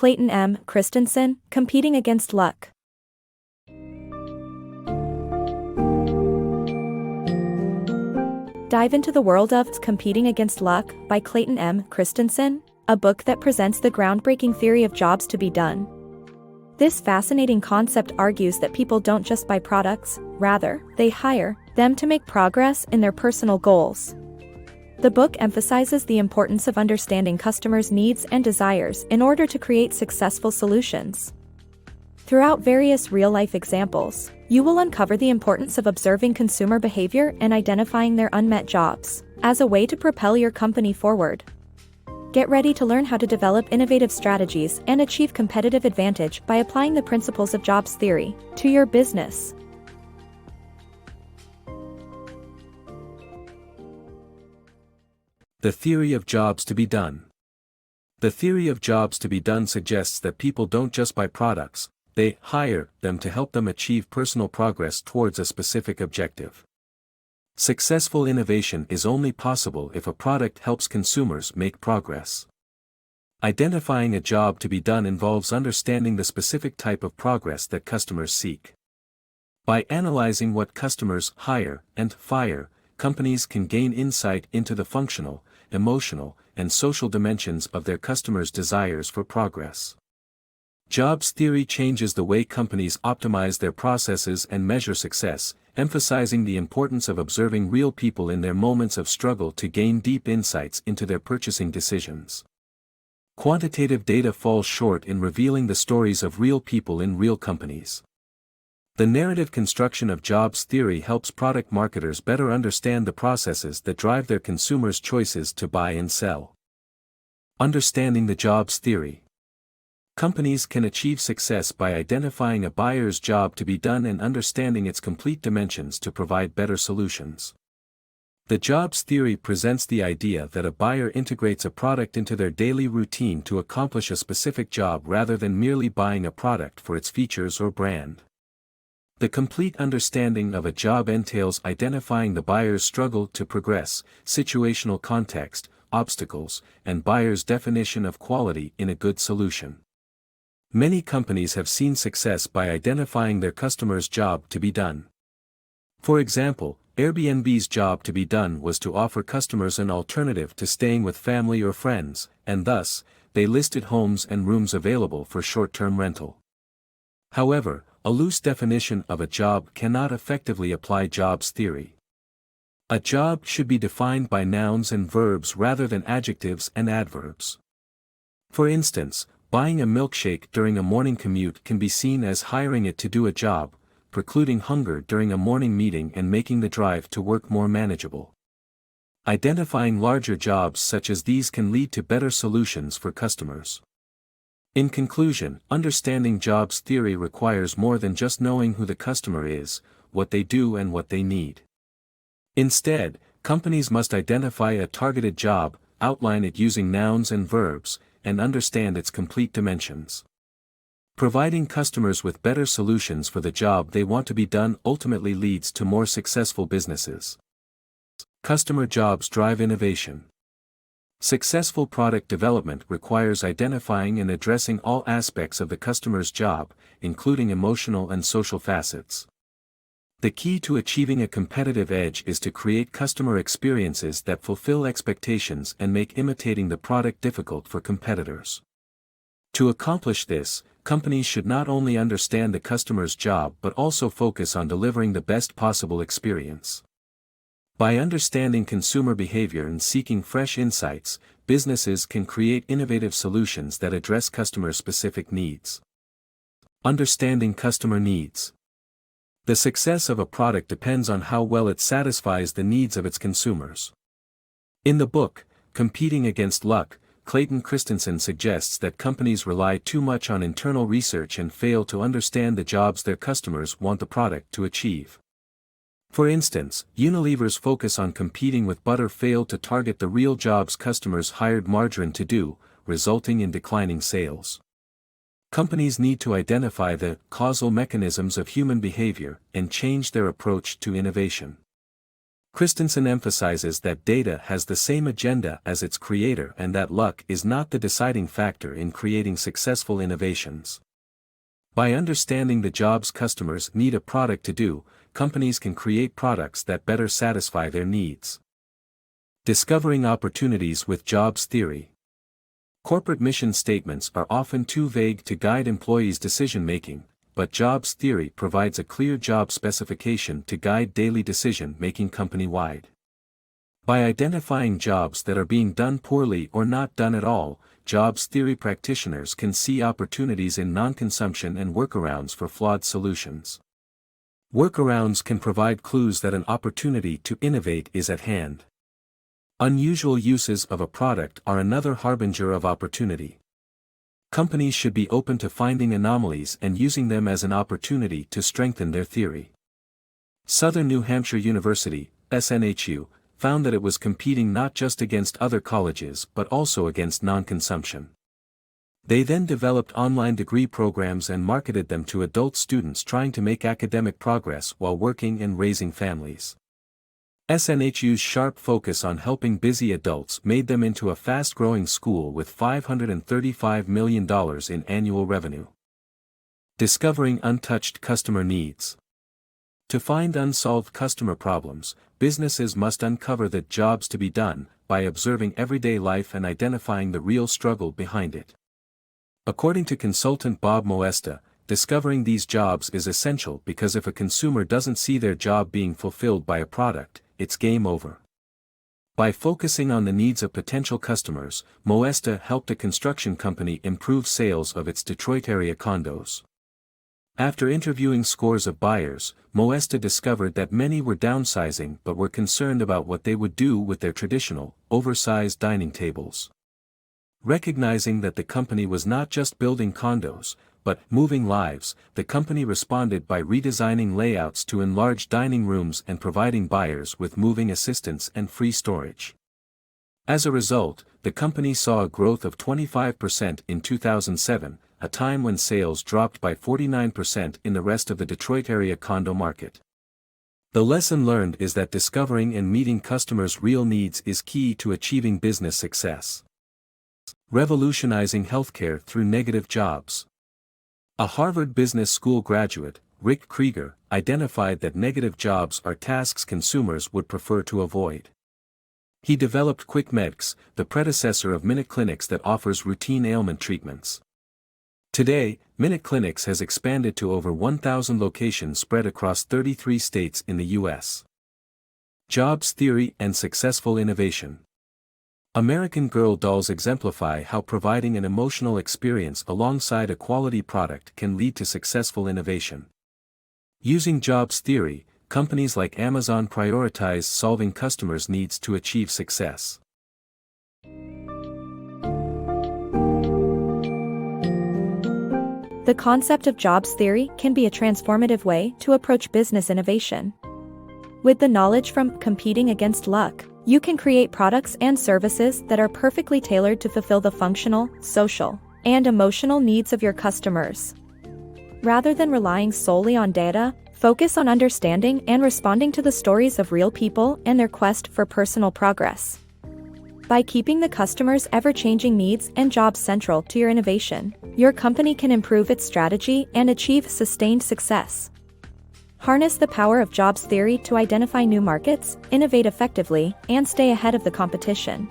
ClaytonMChristensen, Competing Against Luck. Dive into the world of Competing Against Luck by ClaytonMChristensen, a book that presents the groundbreaking theory of jobs to be done. This fascinating concept argues that people don't just buy products, rather, they hire them to make progress in their personal goals. The book emphasizes the importance of understanding customers' needs and desires in order to create successful solutions. Throughout various real-life examples, you will uncover the importance of observing consumer behavior and identifying their unmet jobs as a way to propel your company forward. Get ready to learn how to develop innovative strategies and achieve competitive advantage by applying the principles of jobs theory to your business. The theory of jobs to be done. The theory of jobs to be done suggests that people don't just buy products, they hire them to help them achieve personal progress towards a specific objective. Successful innovation is only possible if a product helps consumers make progress. Identifying a job to be done involves understanding the specific type of progress that customers seek. By analyzing what customers hire and fire, companies can gain insight into the functional, emotional, and social dimensions of their customers' desires for progress. Jobs theory changes the way companies optimize their processes and measure success, emphasizing the importance of observing real people in their moments of struggle to gain deep insights into their purchasing decisions. Quantitative data falls short in revealing the stories of real people in real companies. The narrative construction of jobs theory helps product marketers better understand the processes that drive their consumers' choices to buy and sell. Understanding the jobs theory. Companies can achieve success by identifying a buyer's job to be done and understanding its complete dimensions to provide better solutions. The jobs theory presents the idea that a buyer integrates a product into their daily routine to accomplish a specific job rather than merely buying a product for its features or brand. The complete understanding of a job entails identifying the buyer's struggle to progress, situational context, obstacles, and buyer's definition of quality in a good solution. Many companies have seen success by identifying their customers' job to be done. For example, Airbnb's job to be done was to offer customers an alternative to staying with family or friends, and thus, they listed homes and rooms available for short-term rental. However, a loose definition of a job cannot effectively apply jobs theory. A job should be defined by nouns and verbs rather than adjectives and adverbs. For instance, buying a milkshake during a morning commute can be seen as hiring it to do a job, precluding hunger during a morning meeting and making the drive to work more manageable. Identifying larger jobs such as these can lead to better solutions for customers. In conclusion, understanding jobs theory requires more than just knowing who the customer is, what they do and what they need. Instead, companies must identify a targeted job, outline it using nouns and verbs, and understand its complete dimensions. Providing customers with better solutions for the job they want to be done ultimately leads to more successful businesses. Customer jobs drive innovation. Successful product development requires identifying and addressing all aspects of the customer's job, including emotional and social facets. The key to achieving a competitive edge is to create customer experiences that fulfill expectations and make imitating the product difficult for competitors. To accomplish this, companies should not only understand the customer's job but also focus on delivering the best possible experience. By understanding consumer behavior and seeking fresh insights, businesses can create innovative solutions that address customer-specific needs. Understanding customer needs. The success of a product depends on how well it satisfies the needs of its consumers. In the book, Competing Against Luck, Clayton Christensen suggests that companies rely too much on internal research and fail to understand the jobs their customers want the product to achieve. For instance, Unilever's focus on competing with butter failed to target the real jobs customers hired margarine to do, resulting in declining sales. Companies need to identify the causal mechanisms of human behavior and change their approach to innovation. Christensen emphasizes that data has the same agenda as its creator and that luck is not the deciding factor in creating successful innovations. By understanding the jobs customers need a product to do, companies can create products that better satisfy their needs. Discovering opportunities with jobs theory. Corporate mission statements are often too vague to guide employees' decision-making, but jobs theory provides a clear job specification to guide daily decision-making company-wide. By identifying jobs that are being done poorly or not done at all, jobs theory practitioners can see opportunities in non-consumption and workarounds for flawed solutions. Workarounds can provide clues that an opportunity to innovate is at hand. Unusual uses of a product are another harbinger of opportunity. Companies should be open to finding anomalies and using them as an opportunity to strengthen their theory. Southern New Hampshire University, SNHU, found that it was competing not just against other colleges but also against non-consumption. They then developed online degree programs and marketed them to adult students trying to make academic progress while working and raising families. SNHU's sharp focus on helping busy adults made them into a fast-growing school with $535 million in annual revenue. Discovering untouched customer needs. To find unsolved customer problems, businesses must uncover the jobs to be done by observing everyday life and identifying the real struggle behind it. According to consultant Bob Moesta, discovering these jobs is essential because if a consumer doesn't see their job being fulfilled by a product, it's game over. By focusing on the needs of potential customers, Moesta helped a construction company improve sales of its Detroit area condos. After interviewing scores of buyers, Moesta discovered that many were downsizing but were concerned about what they would do with their traditional, oversized dining tables. Recognizing that the company was not just building condos, but moving lives, the company responded by redesigning layouts to enlarge dining rooms and providing buyers with moving assistance and free storage. As a result, the company saw a growth of 25% in 2007, a time when sales dropped by 49% in the rest of the Detroit area condo market. The lesson learned is that discovering and meeting customers' real needs is key to achieving business success. Revolutionizing healthcare through negative jobs. A Harvard Business School graduate, Rick Krieger, identified that negative jobs are tasks consumers would prefer to avoid. He developed QuickMedX, the predecessor of Minute Clinics that offers routine ailment treatments. Today, Minute Clinics has expanded to over 1,000 locations spread across 33 states in the U.S. Jobs theory and successful innovation. American Girl dolls exemplify how providing an emotional experience alongside a quality product can lead to successful innovation. Using jobs theory, companies like Amazon prioritize solving customers' needs to achieve success. The concept of jobs theory can be a transformative way to approach business innovation. With the knowledge from competing against luck, you can create products and services that are perfectly tailored to fulfill the functional, social, and emotional needs of your customers. Rather than relying solely on data, focus on understanding and responding to the stories of real people and their quest for personal progress. By keeping the customer's ever-changing needs and jobs central to your innovation, your company can improve its strategy and achieve sustained success. Harness the power of jobs theory to identify new markets, innovate effectively, and stay ahead of the competition.